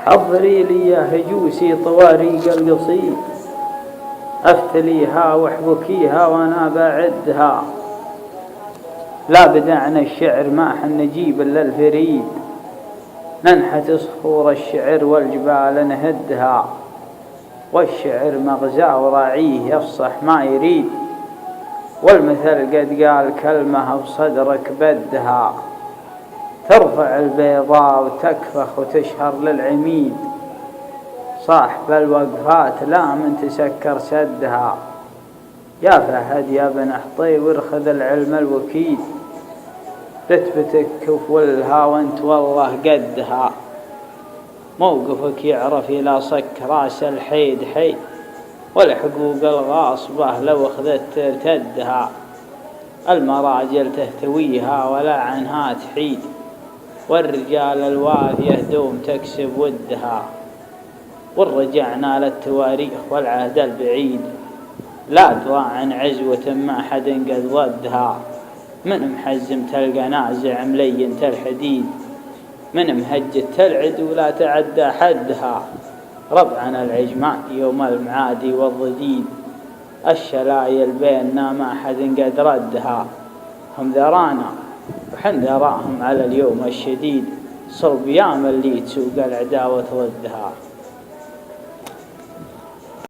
حضري لي يا هجوسي طواريق القصيد، أفتليها واحبكيها وأنا بعدها. لا بدعنا الشعر ماح نجيب إلا الفريد، ننحت صخور الشعر والجبال نهدها. والشعر مغزاه وراعيه يفصح ما يريد، والمثل قد قال كلمة بصدرك بدها. ترفع البيضاء وتكفخ وتشهر للعميد، صاحب الوقفات لا من تسكر سدها. يا فهد يا بن حطيب ارخذ العلم الوكيد، رتبتك كفولها وانت والله قدها. موقفك يعرف إلى صك راس الحيد حي، والحقوق الغاصبة لو اخذت ترتدها. المراجل تهتويها ولا عنها تحيد، والرجال الوافية دوم تكسب ودها. والرجعنا للتواريخ والعهد البعيد، لا أدرى عن عزوة ما حد قد ضدها. من محزم تلقى نازع ملين الحديد، من مهجة العدو لا تعدى حدها. ربعنا العجمان يوم المعادي والضديد، الشلايل بيننا ما حد قد ردها. هم ذرانا وحن ذراهم على اليوم الشديد، صلب يام اللي تسوق العداوة ضدها.